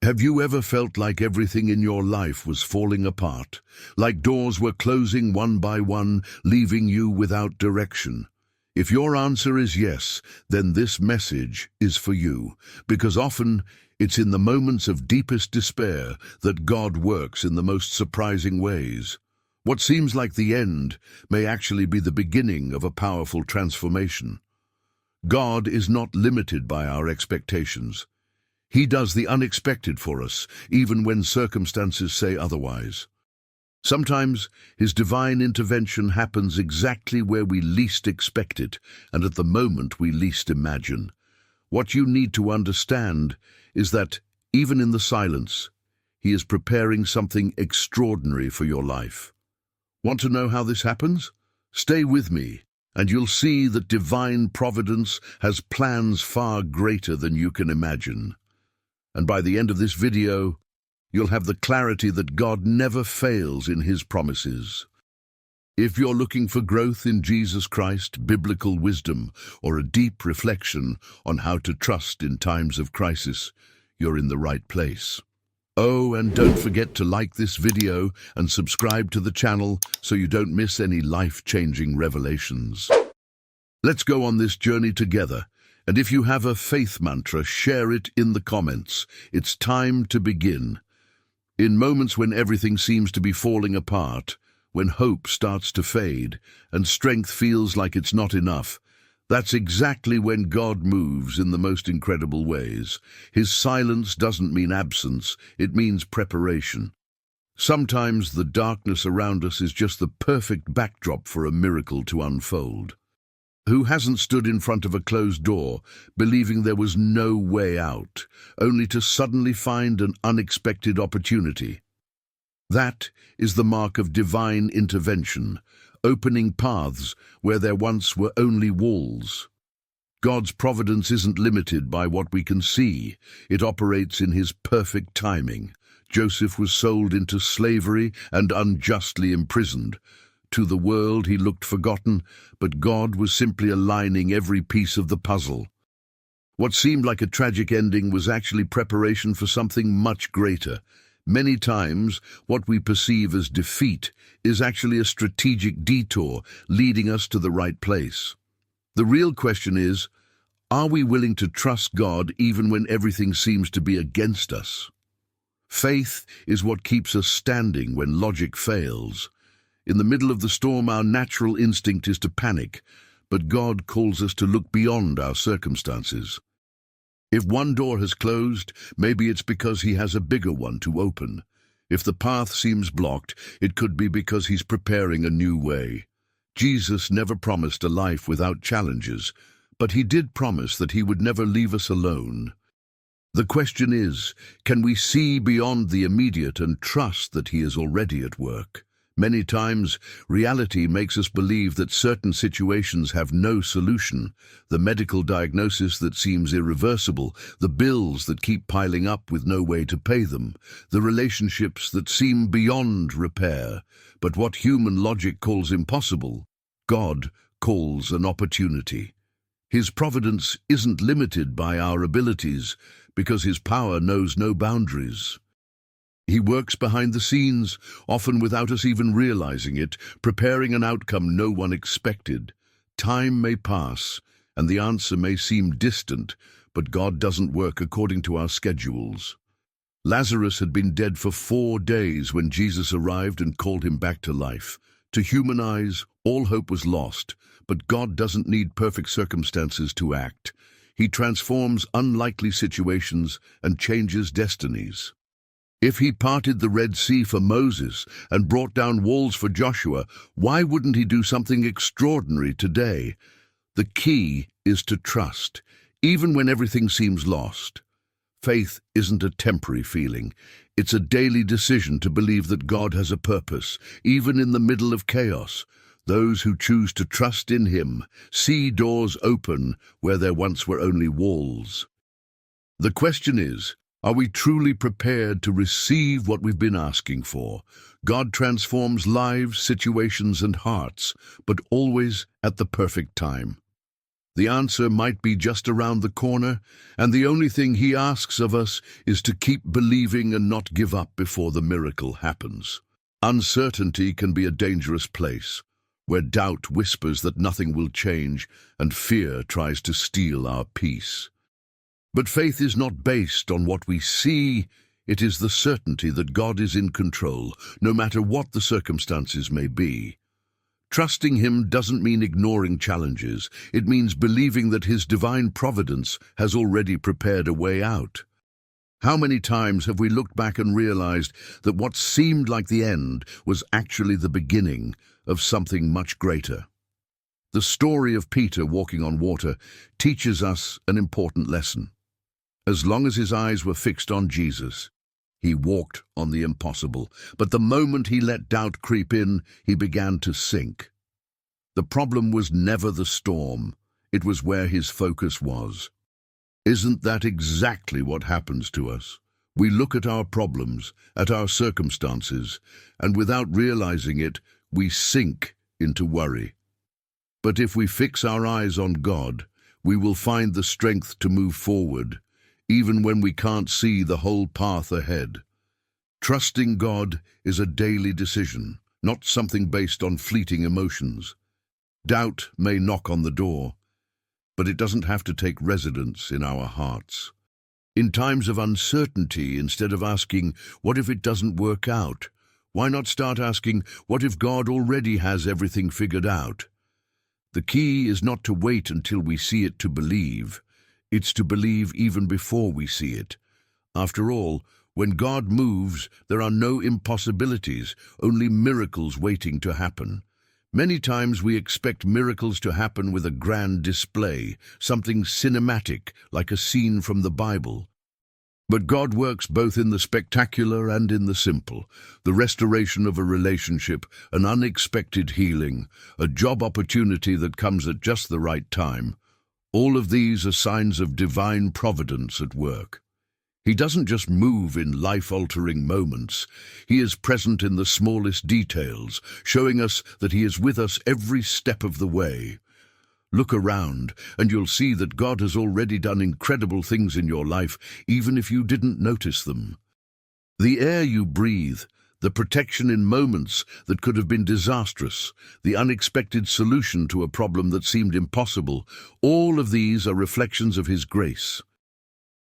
Have you ever felt like everything in your life was falling apart, like doors were closing one by one, leaving you without direction? If your answer is yes, then this message is for you, because often it's in the moments of deepest despair that God works in the most surprising ways. What seems like the end may actually be the beginning of a powerful transformation. God is not limited by our expectations. He does the unexpected for us, even when circumstances say otherwise. Sometimes His divine intervention happens exactly where we least expect it, and at the moment we least imagine. What you need to understand is that, even in the silence, He is preparing something extraordinary for your life. Want to know how this happens? Stay with me, and you'll see that divine providence has plans far greater than you can imagine. And by the end of this video, you'll have the clarity that God never fails in His promises. If you're looking for growth in Jesus Christ, biblical wisdom, or a deep reflection on how to trust in times of crisis, you're in the right place. Oh, and don't forget to like this video and subscribe to the channel so you don't miss any life-changing revelations. Let's go on this journey together. And if you have a faith mantra, share it in the comments. It's time to begin. In moments when everything seems to be falling apart, when hope starts to fade, and strength feels like it's not enough, that's exactly when God moves in the most incredible ways. His silence doesn't mean absence, it means preparation. Sometimes the darkness around us is just the perfect backdrop for a miracle to unfold. Who hasn't stood in front of a closed door, believing there was no way out, only to suddenly find an unexpected opportunity? That is the mark of divine intervention, opening paths where there once were only walls. God's providence isn't limited by what we can see. It operates in His perfect timing. Joseph was sold into slavery and unjustly imprisoned. To the world he looked forgotten, but God was simply aligning every piece of the puzzle. What seemed like a tragic ending was actually preparation for something much greater. Many times, what we perceive as defeat is actually a strategic detour leading us to the right place. The real question is, are we willing to trust God even when everything seems to be against us? Faith is what keeps us standing when logic fails. In the middle of the storm, our natural instinct is to panic, but God calls us to look beyond our circumstances. If one door has closed, maybe it's because He has a bigger one to open. If the path seems blocked, it could be because He's preparing a new way. Jesus never promised a life without challenges, but He did promise that He would never leave us alone. The question is, can we see beyond the immediate and trust that He is already at work? Many times, reality makes us believe that certain situations have no solution. The medical diagnosis that seems irreversible, the bills that keep piling up with no way to pay them, the relationships that seem beyond repair. But what human logic calls impossible, God calls an opportunity. His providence isn't limited by our abilities, because His power knows no boundaries. He works behind the scenes, often without us even realizing it, preparing an outcome no one expected. Time may pass, and the answer may seem distant, but God doesn't work according to our schedules. Lazarus had been dead for 4 days when Jesus arrived and called him back to life. To human eyes, all hope was lost, but God doesn't need perfect circumstances to act. He transforms unlikely situations and changes destinies. If He parted the Red Sea for Moses and brought down walls for Joshua, why wouldn't He do something extraordinary today? The key is to trust, even when everything seems lost. Faith isn't a temporary feeling. It's a daily decision to believe that God has a purpose, even in the middle of chaos. Those who choose to trust in Him see doors open where there once were only walls. The question is, are we truly prepared to receive what we've been asking for? God transforms lives, situations, and hearts, but always at the perfect time. The answer might be just around the corner, and the only thing he asks of us is to keep believing and not give up before the miracle happens. Uncertainty can be a dangerous place, where doubt whispers that nothing will change and fear tries to steal our peace. But faith is not based on what we see. It is the certainty that God is in control, no matter what the circumstances may be. Trusting him doesn't mean ignoring challenges. It means believing that his divine providence has already prepared a way out. How many times have we looked back and realized that what seemed like the end was actually the beginning of something much greater? The story of Peter walking on water teaches us an important lesson. As long as his eyes were fixed on Jesus, he walked on the impossible, but the moment he let doubt creep in, he began to sink. The problem was never the storm, it was where his focus was. Isn't that exactly what happens to us? We look at our problems, at our circumstances, and without realizing it, we sink into worry. But if we fix our eyes on God, we will find the strength to move forward, even when we can't see the whole path ahead. Trusting God is a daily decision, not something based on fleeting emotions. Doubt may knock on the door, but it doesn't have to take residence in our hearts. In times of uncertainty, instead of asking, "What if it doesn't work out?" why not start asking, "What if God already has everything figured out?" The key is not to wait until we see it to believe. It's to believe even before we see it. After all, when God moves, there are no impossibilities, only miracles waiting to happen. Many times we expect miracles to happen with a grand display, something cinematic, like a scene from the Bible. But God works both in the spectacular and in the simple. The restoration of a relationship, an unexpected healing, a job opportunity that comes at just the right time. All of these are signs of divine providence at work. He doesn't just move in life-altering moments. He is present in the smallest details, showing us that he is with us every step of the way. Look around, and you'll see that God has already done incredible things in your life, even if you didn't notice them. The air you breathe, the protection in moments that could have been disastrous, the unexpected solution to a problem that seemed impossible, all of these are reflections of his grace.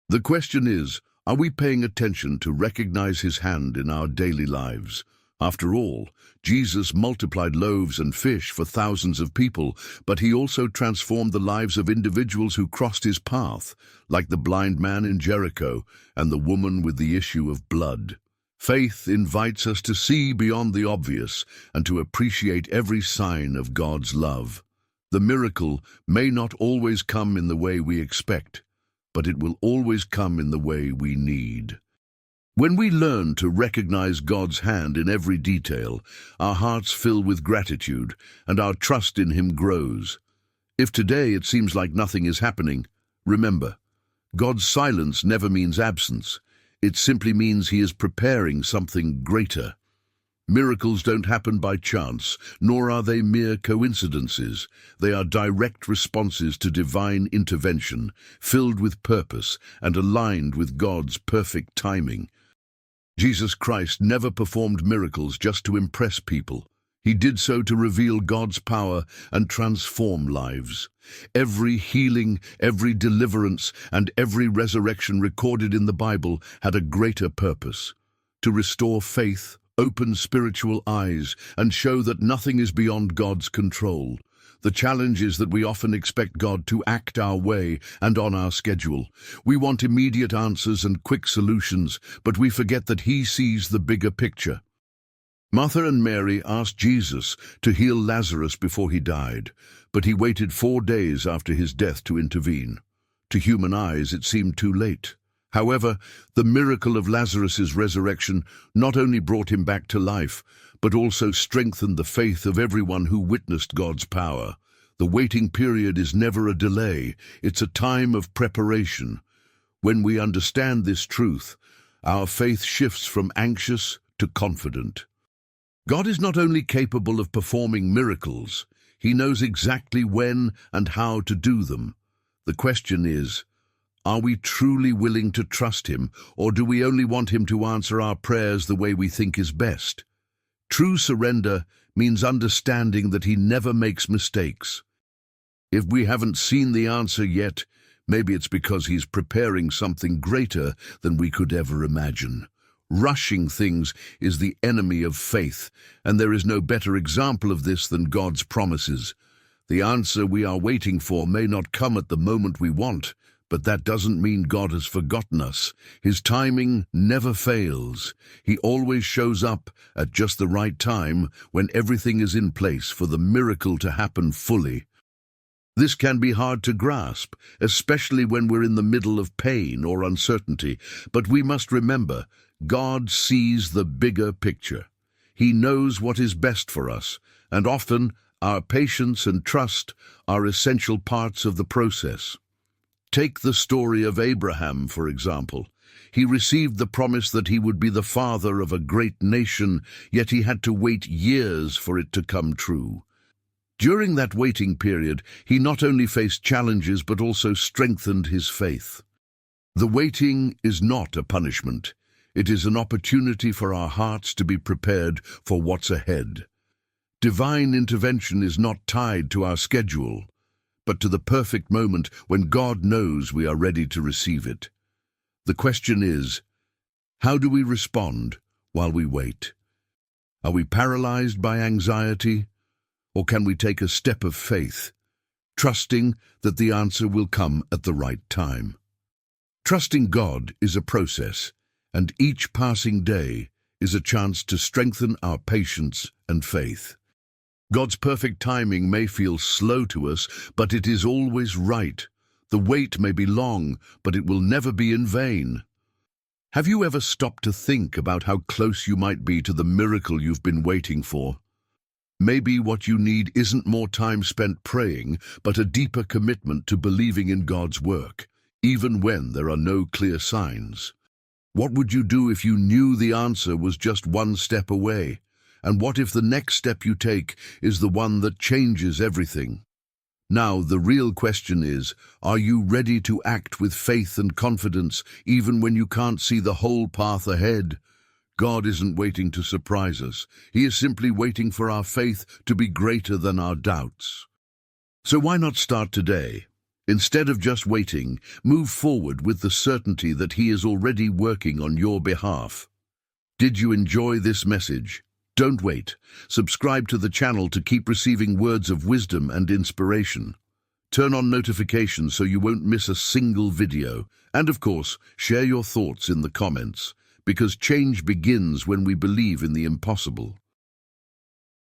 The question is, are we paying attention to recognize his hand in our daily lives? After all, Jesus multiplied loaves and fish for thousands of people, but he also transformed the lives of individuals who crossed his path, like the blind man in Jericho and the woman with the issue of blood. Faith invites us to see beyond the obvious and to appreciate every sign of God's love. The miracle may not always come in the way we expect, but it will always come in the way we need. When we learn to recognize God's hand in every detail, our hearts fill with gratitude and our trust in him grows. If today it seems like nothing is happening, remember, God's silence never means absence. It simply means he is preparing something greater. Miracles don't happen by chance, nor are they mere coincidences. They are direct responses to divine intervention, filled with purpose and aligned with God's perfect timing. Jesus Christ never performed miracles just to impress people. He did so to reveal God's power and transform lives. Every healing, every deliverance, and every resurrection recorded in the Bible had a greater purpose: to restore faith, open spiritual eyes, and show that nothing is beyond God's control. The challenge is that we often expect God to act our way and on our schedule. We want immediate answers and quick solutions, but we forget that he sees the bigger picture. Martha and Mary asked Jesus to heal Lazarus before he died, but he waited 4 days after his death to intervene. To human eyes, it seemed too late. However, the miracle of Lazarus's resurrection not only brought him back to life, but also strengthened the faith of everyone who witnessed God's power. The waiting period is never a delay, it's a time of preparation. When we understand this truth, our faith shifts from anxious to confident. God is not only capable of performing miracles, He knows exactly when and how to do them. The question is, are we truly willing to trust him, or do we only want him to answer our prayers the way we think is best? True surrender means understanding that he never makes mistakes. If we haven't seen the answer yet, maybe it's because he's preparing something greater than we could ever imagine. Rushing things is the enemy of faith, and there is no better example of this than God's promises. The answer we are waiting for may not come at the moment we want, but that doesn't mean God has forgotten us. His timing never fails. He always shows up at just the right time when everything is in place for the miracle to happen fully. This can be hard to grasp, especially when we're in the middle of pain or uncertainty, but we must remember, God sees the bigger picture. He knows what is best for us, and often our patience and trust are essential parts of the process. Take the story of Abraham, for example. He received the promise that he would be the father of a great nation, yet he had to wait years for it to come true. During that waiting period, he not only faced challenges but also strengthened his faith. The waiting is not a punishment. It is an opportunity for our hearts to be prepared for what's ahead. Divine intervention is not tied to our schedule, but to the perfect moment when God knows we are ready to receive it. The question is, how do we respond while we wait? Are we paralyzed by anxiety, or can we take a step of faith, trusting that the answer will come at the right time? Trusting God is a process, and each passing day is a chance to strengthen our patience and faith. God's perfect timing may feel slow to us, but it is always right. The wait may be long, but it will never be in vain. Have you ever stopped to think about how close you might be to the miracle you've been waiting for? Maybe what you need isn't more time spent praying, but a deeper commitment to believing in God's work, even when there are no clear signs. What would you do if you knew the answer was just one step away? And what if the next step you take is the one that changes everything? Now, the real question is, are you ready to act with faith and confidence even when you can't see the whole path ahead? God isn't waiting to surprise us. He is simply waiting for our faith to be greater than our doubts. So why not start today? Instead of just waiting, move forward with the certainty that He is already working on your behalf. Did you enjoy this message? Don't wait. Subscribe to the channel to keep receiving words of wisdom and inspiration. Turn on notifications so you won't miss a single video. And of course, share your thoughts in the comments, because change begins when we believe in the impossible.